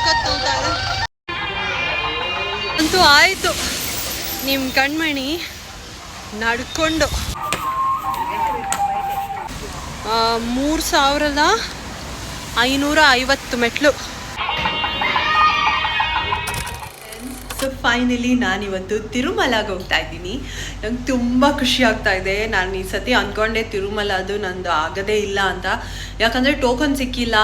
ಸಖತ್ ನೋಡ್ತಾ ಇದೆ ಅಂತೂ ಆಯಿತು. ನಿಮ್ಮ ಕಣ್ಮಣಿ ನಡ್ಕೊಂಡು 3550 ಮೆಟ್ಲು. ಸೊ ಫೈನಲಿ ನಾನಿವತ್ತು ತಿರುಮಲಾಗೆ ಹೋಗ್ತಾ ಇದ್ದೀನಿ. ನಂಗೆ ತುಂಬ ಖುಷಿ ಆಗ್ತಾ ಇದೆ. ನಾನು ಈ ಸತಿ ಅಂದ್ಕೊಂಡೆ ತಿರುಮಲ ಅದು ನಂದು ಆಗೋದೇ ಇಲ್ಲ ಅಂತ. ಯಾಕಂದರೆ ಟೋಕನ್ ಸಿಕ್ಕಿಲ್ಲ,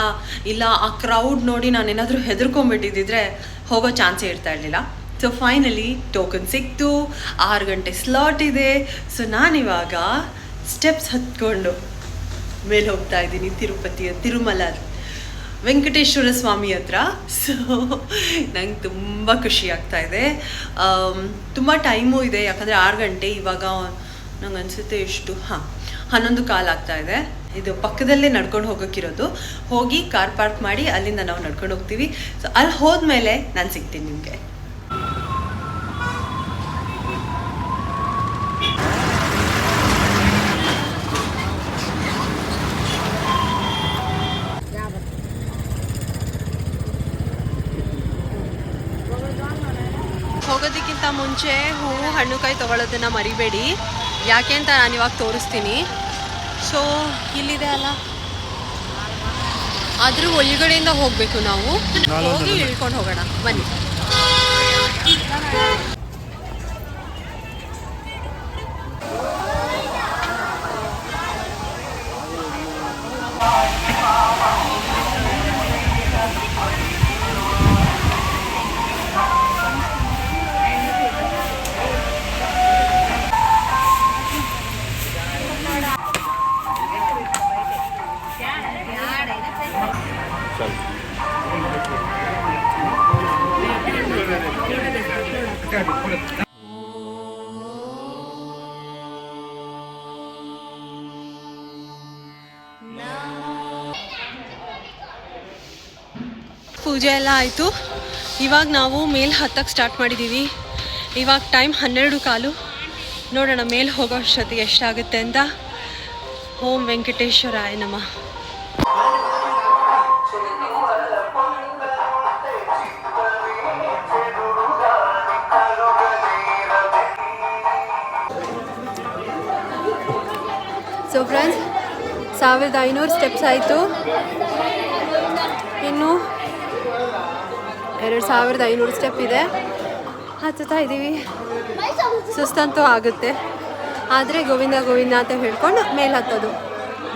ಇಲ್ಲ ಆ ಕ್ರೌಡ್ ನೋಡಿ ನಾನೇನಾದರೂ ಹೆದರ್ಕೊಂಡ್ಬಿಟ್ಟಿದ್ದಿದ್ರೆ ಹೋಗೋ ಚಾನ್ಸೇ ಇರ್ತಾ ಇರಲಿಲ್ಲ. ಸೊ ಫೈನಲಿ ಟೋಕನ್ ಸಿಕ್ತು, 6 ಗಂಟೆ ಸ್ಲಾಟ್ ಇದೆ. ಸೊ ನಾನಿವಾಗ ಸ್ಟೆಪ್ಸ್ ಹತ್ಕೊಂಡು ಮೇಲೆ ಹೋಗ್ತಾ ಇದ್ದೀನಿ ತಿರುಮಲ ವೆಂಕಟೇಶ್ವರ ಸ್ವಾಮಿ ಹತ್ರ. ಸೊ ನಂಗೆ ತುಂಬ ಖುಷಿ ಆಗ್ತಾ ಇದೆ. ತುಂಬ ಟೈಮು ಇದೆ, ಯಾಕಂದರೆ 6 ಗಂಟೆ. ಇವಾಗ ನಂಗೆ ಅನಿಸುತ್ತೆ ಎಷ್ಟು 11 ಕಾಲು ಆಗ್ತಾ ಇದೆ. ಇದು ಪಕ್ಕದಲ್ಲೇ ನಡ್ಕೊಂಡು ಹೋಗೋಕ್ಕಿರೋದು. ಹೋಗಿ ಕಾರ್ ಪಾರ್ಕ್ ಮಾಡಿ ಅಲ್ಲಿಂದ ನಾವು ನಡ್ಕೊಂಡು ಹೋಗ್ತೀವಿ. ಸೊ ಅಲ್ಲಿ ಹೋದ್ಮೇಲೆ ನಾನು ಸಿಗ್ತೀನಿ ನಿಮಗೆ. ಹೋಗೋದಕ್ಕಿಂತ ಮುಂಚೆ ಹೂವು ಹಣ್ಣು ಕಾಯಿ ತೊಗೊಳೋದನ್ನು ಮರಿಬೇಡಿ. ಯಾಕೆ ಅಂತ ನಾನು ಇವಾಗ ತೋರಿಸ್ತೀನಿ. ಸೊ ಇಲ್ಲಿದೆ ಅಲ್ಲ, ಆದರೂ ಒಳಗಡೆಯಿಂದ ಹೋಗಬೇಕು ನಾವು. ಹೋಗಿ ಇಳ್ಕೊಂಡು ಹೋಗೋಣ ಬನ್ನಿ. ಪೂಜೆ ಎಲ್ಲ ಆಯಿತು. ಇವಾಗ ನಾವು ಮೇಲೆ ಹತ್ತಕ್ಕೆ ಸ್ಟಾರ್ಟ್ ಮಾಡಿದ್ದೀವಿ. ಇವಾಗ ಟೈಮ್ 12 ಕಾಲು. ನೋಡೋಣ ಮೇಲೆ ಹೋಗೋ ಅಷ್ಟೊತ್ತಿಗೆ ಎಷ್ಟಾಗುತ್ತೆ ಅಂತ. ಓಂ ವೆಂಕಟೇಶ್ವರಾಯ ನಮಃ. ಸೊ ಫ್ರೆಂಡ್ಸ್, 1500 ಸ್ಟೆಪ್ಸ್ ಆಯಿತು. ಇನ್ನು 2500 ಸ್ಟೆಪ್ ಇದೆ. ಹತ್ತುತ್ತಾ ಇದ್ದೀವಿ. ಸುಸ್ತಂತೂ ಆಗುತ್ತೆ, ಆದರೆ ಗೋವಿಂದ ಗೋವಿಂದ ಅಂತ ಹೇಳ್ಕೊಂಡು ಮೇಲೆ ಹತ್ತೋದು.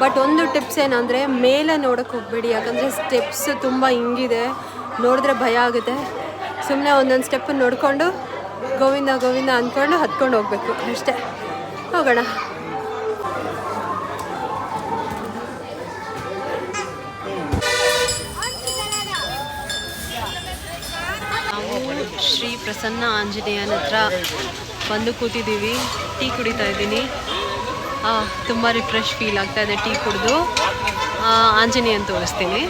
ಬಟ್ ಒಂದು ಟಿಪ್ಸ್ ಏನಂದರೆ, ಮೇಲೆ ನೋಡೋಕ್ಕೆ ಹೋಗಬೇಡಿ. ಯಾಕಂದರೆ ಸ್ಟೆಪ್ಸ್ ತುಂಬ ಹಿಂಗಿದೆ, ನೋಡಿದ್ರೆ ಭಯ ಆಗುತ್ತೆ. ಸುಮ್ಮನೆ ಒಂದೊಂದು ಸ್ಟೆಪ್ ನೋಡಿಕೊಂಡು ಗೋವಿಂದ ಗೋವಿಂದ ಅಂದ್ಕೊಂಡು ಹತ್ಕೊಂಡು ಹೋಗಬೇಕು ಅಷ್ಟೇ. ಹೋಗೋಣ. ಶ್ರೀ ಪ್ರಸನ್ನ ಆಂಜನೇಯನ ಹತ್ರ ಬಂದು ಕೂತಿದ್ದೀವಿ. ಟೀ ಕುಡಿತಾ ಇದ್ದೀನಿ. ತುಂಬ ರಿಫ್ರೆಶ್ ಫೀಲ್ ಆಗ್ತಾ ಇದೆ ಟೀ ಕುಡಿದು. ಆಂಜನೇಯನ ತೋರಿಸ್ತೀನಿ.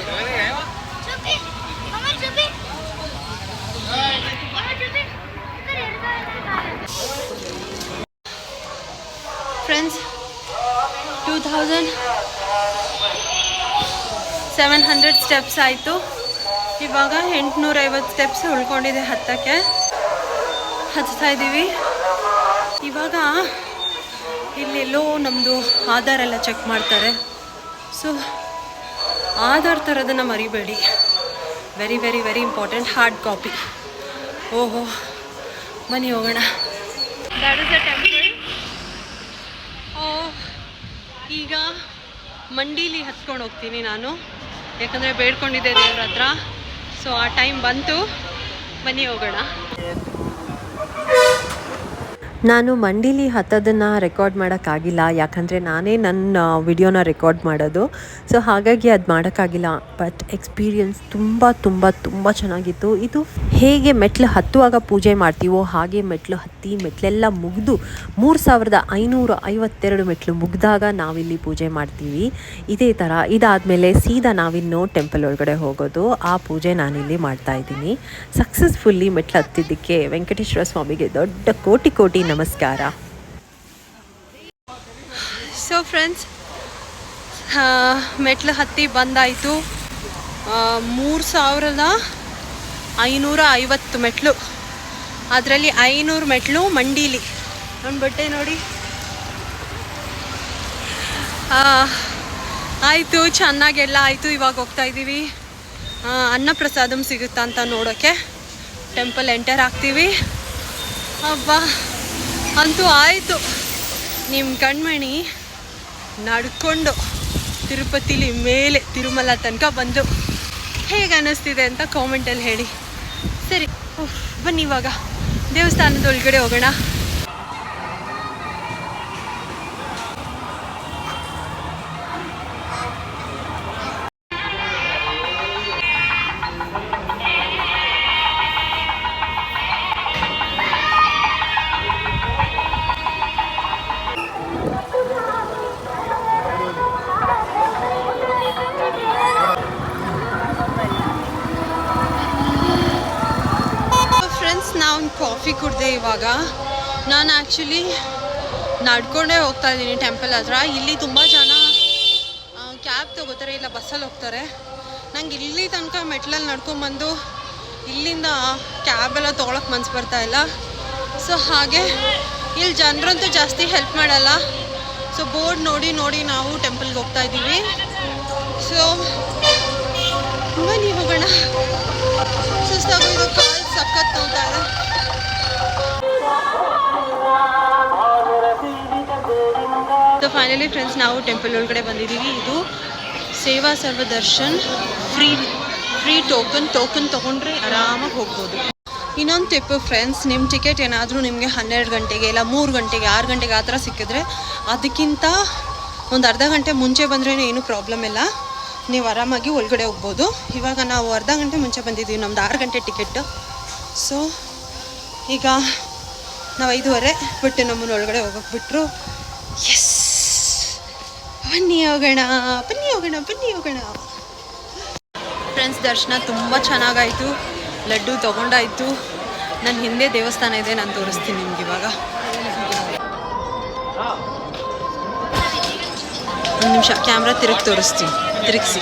ಫ್ರೆಂಡ್ಸ್, 2700 ಸ್ಟೆಪ್ಸ್ ಆಯಿತು. ಇವಾಗ 850 ಸ್ಟೆಪ್ಸ್ ಉಳ್ಕೊಂಡಿದೆ ಹತ್ತಕ್ಕೆ. ಹತ್ತಾ ಇದ್ದೀವಿ. ಇವಾಗ ಇಲ್ಲೆಲ್ಲೋ ನಮ್ಮದು ಆಧಾರ್ ಎಲ್ಲ ಚೆಕ್ ಮಾಡ್ತಾರೆ. ಸೊ ಆಧಾರ್ ಥರದನ್ನು ಮರಿಬೇಡಿ. Very very very important. Hard copy. ಓಹೋ, ಬನ್ನಿ ಹೋಗೋಣ. That is the temple. ಈಗ ಮಂಡೀಲಿ ಹತ್ಕೊಂಡು ಹೋಗ್ತೀನಿ ನಾನು, ಯಾಕಂದರೆ ಬೇಡ್ಕೊಂಡಿದ್ದೆ ದೇವ್ರ ಹತ್ರ. ಸೊ ಆ ಟೈಮ್ ಬಂತು. ಬನ್ನಿ ಹೋಗೋಣ. ನಾನು ಮಂಡೀಲಿ ಹತ್ತೋದನ್ನು ರೆಕಾರ್ಡ್ ಮಾಡೋಕ್ಕಾಗಿಲ್ಲ, ಯಾಕಂದರೆ ನಾನೇ ನನ್ನ ವಿಡಿಯೋನ ರೆಕಾರ್ಡ್ ಮಾಡೋದು. ಸೊ ಹಾಗಾಗಿ ಅದು ಮಾಡೋಕ್ಕಾಗಿಲ್ಲ. ಬಟ್ ಎಕ್ಸ್ಪೀರಿಯನ್ಸ್ ತುಂಬ ತುಂಬ ತುಂಬ ಚೆನ್ನಾಗಿತ್ತು. ಇದು ಹೇಗೆ ಮೆಟ್ಲು ಹತ್ತುವಾಗ ಪೂಜೆ ಮಾಡ್ತೀವೋ ಹಾಗೆ ಮೆಟ್ಲು ಹತ್ತಿ ಮೆಟ್ಲೆಲ್ಲ ಮುಗಿದು 3552 ಮೆಟ್ಲು ಮುಗಿದಾಗ ನಾವಿಲ್ಲಿ ಪೂಜೆ ಮಾಡ್ತೀವಿ. ಇದೇ ಥರ ಇದಾದಮೇಲೆ ಸೀದಾ ನಾವಿನ್ನು ಟೆಂಪಲ್ ಒಳಗಡೆ ಹೋಗೋದು. ಆ ಪೂಜೆ ನಾನಿಲ್ಲಿ ಮಾಡ್ತಾಯಿದ್ದೀನಿ. ಸಕ್ಸಸ್ಫುಲ್ಲಿ ಮೆಟ್ಲು ಹತ್ತಿದ್ದಕ್ಕೆ ವೆಂಕಟೇಶ್ವರ ಸ್ವಾಮಿಗೆ ದೊಡ್ಡ ಕೋಟಿ ಕೋಟಿ ನಮಸ್ಕಾರ. ಸೊ ಫ್ರೆಂಡ್ಸ್, ಮೆಟ್ಲು ಹತ್ತಿ ಬಂದಾಯಿತು. 550 ಮೆಟ್ಲು. ಅದರಲ್ಲಿ 500 ಮೆಟ್ಲು ಮಂಡೀಲಿ. ನನ್ನ ಬಟ್ಟೆ ನೋಡಿ. ಆಯಿತು, ಚೆನ್ನಾಗೆಲ್ಲ ಆಯಿತು. ಇವಾಗ ಹೋಗ್ತಾ ಇದ್ದೀವಿ ಅನ್ನಪ್ರಸಾದಂ ಸಿಗುತ್ತಾ ಅಂತ ನೋಡೋಕ್ಕೆ. ಟೆಂಪಲ್ ಎಂಟರ್ ಆಗ್ತೀವಿ. ಅಬ್ಬಾ, ಅಂತೂ ಆಯಿತು. ನಿಮ್ಮ ಕಣ್ಮಣಿ ನಡ್ಕೊಂಡು ತಿರುಪತಿಲಿ ಮೇಲೆ ತಿರುಮಲ ತನಕ ಬಂದು ಹೇಗೆ ಅನ್ನಿಸ್ತಿದೆ ಅಂತ ಕಾಮೆಂಟಲ್ಲಿ ಹೇಳಿ. ಸರಿ, ಬನ್ನಿ ಇವಾಗ ದೇವಸ್ಥಾನದ ಒಳಗಡೆ ಹೋಗೋಣ. ನಾನು ಕಾಫಿ ಕುಡಿದೆ ಇವಾಗ. ನಾನು ಆ್ಯಕ್ಚುಲಿ ನಡ್ಕೊಂಡೇ ಹೋಗ್ತಾ ಇದ್ದೀನಿ ಟೆಂಪಲ್ ಹತ್ರ. ಇಲ್ಲಿ ತುಂಬ ಜನ ಕ್ಯಾಬ್ ತೊಗೋತಾರೆ, ಇಲ್ಲ ಬಸ್ಸಲ್ಲಿ ಹೋಗ್ತಾರೆ. ನಂಗೆ ಇಲ್ಲಿ ತನಕ ಮೆಟ್ಲಲ್ಲಿ ನಡ್ಕೊಂಬಂದು ಇಲ್ಲಿಂದ ಕ್ಯಾಬೆಲ್ಲ ತೊಗೊಳಕ್ಕೆ ಮನ್ಸು ಬರ್ತಾ ಇಲ್ಲ. ಸೊ ಹಾಗೆ ಇಲ್ಲಿ ಜನರಂತೂ ಜಾಸ್ತಿ ಹೆಲ್ಪ್ ಮಾಡಲ್ಲ. ಸೊ ಬೋರ್ಡ್ ನೋಡಿ ನೋಡಿ ನಾವು ಟೆಂಪಲ್ಗೆ ಹೋಗ್ತಾ ಇದ್ದೀವಿ. ಸೊ ಬನ್ನಿ ಹೋಗೋಣ. ಸುಸ್ತಾಗೋದು, ಕಾಲು ಸಖತ್ ನೋಡ್ತಾ ಇದೆ. ಸೊ ಫೈನಲಿ ಫ್ರೆಂಡ್ಸ್, ನಾವು ಟೆಂಪಲ್ ಒಳಗಡೆ ಬಂದಿದ್ದೀವಿ. ಇದು ಸೇವಾ ಸರ್ವ ದರ್ಶನ್ ಫ್ರೀ ಟೋಕನ್ ತೊಗೊಂಡ್ರೆ ಆರಾಮಾಗಿ ಹೋಗ್ಬೋದು. ಇನ್ನೊಂದು ಟಿಪ್ಪು ಫ್ರೆಂಡ್ಸ್, ನಿಮ್ಮ ಟಿಕೆಟ್ ಏನಾದರೂ ನಿಮಗೆ 12 ಗಂಟೆಗೆ ಇಲ್ಲ 3 ಗಂಟೆಗೆ 6 ಗಂಟೆಗೆ ಆ ಥರ ಸಿಕ್ಕಿದ್ರೆ ಅದಕ್ಕಿಂತ ಒಂದು ಅರ್ಧ ಗಂಟೆ ಮುಂಚೆ ಬಂದ್ರೇ ಏನೂ ಪ್ರಾಬ್ಲಮ್ ಇಲ್ಲ, ನೀವು ಆರಾಮಾಗಿ ಒಳಗಡೆ ಹೋಗ್ಬೋದು. ಇವಾಗ ನಾವು ಅರ್ಧ ಗಂಟೆ ಮುಂಚೆ ಬಂದಿದ್ದೀವಿ, ನಮ್ದು 6 ಗಂಟೆ ಟಿಕೆಟ್. ಸೊ ಈಗ ನಾವು 5:15 ಬಿಟ್ಟು ನಮ್ಮನ್ನು ಒಳಗಡೆ ಹೋಗೋಕೆ ಬಿಟ್ಟರು. ಎಸ್, ಬನ್ನಿ ಹೋಗೋಣ. ಫ್ರೆಂಡ್ಸ್, ದರ್ಶನ ತುಂಬ ಚೆನ್ನಾಗಾಯಿತು. ಲಡ್ಡು ತೊಗೊಂಡಾಯಿತು. ನನ್ನ ಹಿಂದೆ ದೇವಸ್ಥಾನ ಇದೆ, ನಾನು ತೋರಿಸ್ತೀನಿ ನಿಮ್ಗೆ ಇವಾಗ. ಒಂದು ನಿಮಿಷ ಕ್ಯಾಮ್ರಾ ತಿರುಗಿಸಿ.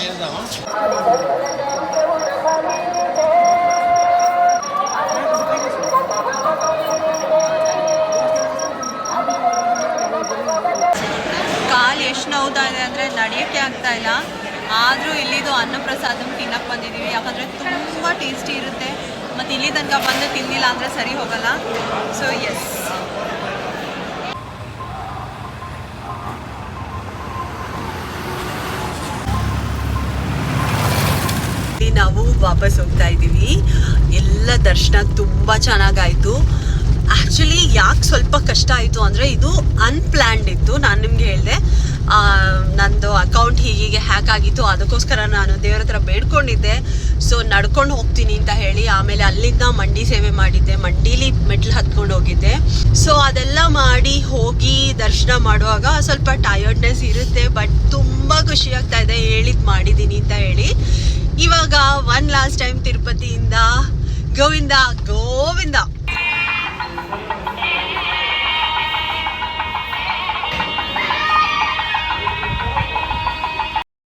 ಕಾಲು ಎಷ್ಟು ನೋವ್ತಾ ಇದೆ ಅಂದರೆ ನಡೆಯೋಕ್ಕೆ ಆಗ್ತಾ ಇಲ್ಲ. ಆದರೂ ಇಲ್ಲಿದು ಅನ್ನಪ್ರಸಾದಂ ತಿನ್ನಕ್ಕೆ ಬಂದಿದ್ದೀವಿ, ಯಾಕಂದರೆ ತುಂಬ ಟೇಸ್ಟಿ ಇರುತ್ತೆ. ಮತ್ತು ಇಲ್ಲಿ ತನಕ ಬಂದು ತಿಂದಿಲ್ಲ ಅಂದರೆ ಸರಿ ಹೋಗಲ್ಲ. ಸೊ ಎಸ್, ನಾವು ವಾಪಸ್ ಹೋಗ್ತಾ ಇದ್ದೀವಿ. ಎಲ್ಲ ದರ್ಶನ ತುಂಬ ಚೆನ್ನಾಗಾಯಿತು. ಆ್ಯಕ್ಚುಲಿ ಯಾಕೆ ಸ್ವಲ್ಪ ಕಷ್ಟ ಆಯಿತು ಅಂದರೆ ಇದು ಅನ್ಪ್ಲ್ಯಾನ್ಡ್ ಇತ್ತು. ನಾನು ನಿಮಗೆ ಹೇಳಿದೆ, ನಂದು ಅಕೌಂಟ್ ಹೀಗೆ ಹ್ಯಾಕ್ ಆಗಿತ್ತು, ಅದಕ್ಕೋಸ್ಕರ ನಾನು ದೇವರ ಹತ್ರ ಬೇಡ್ಕೊಂಡಿದ್ದೆ. ಸೊ ನಡ್ಕೊಂಡು ಹೋಗ್ತೀನಿ ಅಂತ ಹೇಳಿ ಆಮೇಲೆ ಅಲ್ಲಿಂದ ಮಂಡಿ ಸೇವೆ ಮಾಡಿದ್ದೆ, ಮಂಡೀಲಿ ಮೆಟ್ಲು ಹತ್ಕೊಂಡು ಹೋಗಿದ್ದೆ. ಸೊ ಅದೆಲ್ಲ ಮಾಡಿ ಹೋಗಿ ದರ್ಶನ ಮಾಡುವಾಗ ಸ್ವಲ್ಪ ಟಯರ್ಡ್ನೆಸ್ ಇರುತ್ತೆ, ಬಟ್ ತುಂಬ ಖುಷಿ ಆಗ್ತಾ ಇದೆ ಹೇಳಿದ್ದು ಮಾಡಿದ್ದೀನಿ ಅಂತ ಹೇಳಿ. ಇವಾಗ ಒನ್ ಲಾಸ್ಟ್ ಟೈಮ್ ತಿರುಪತಿಯಿಂದ ಗೋವಿಂದ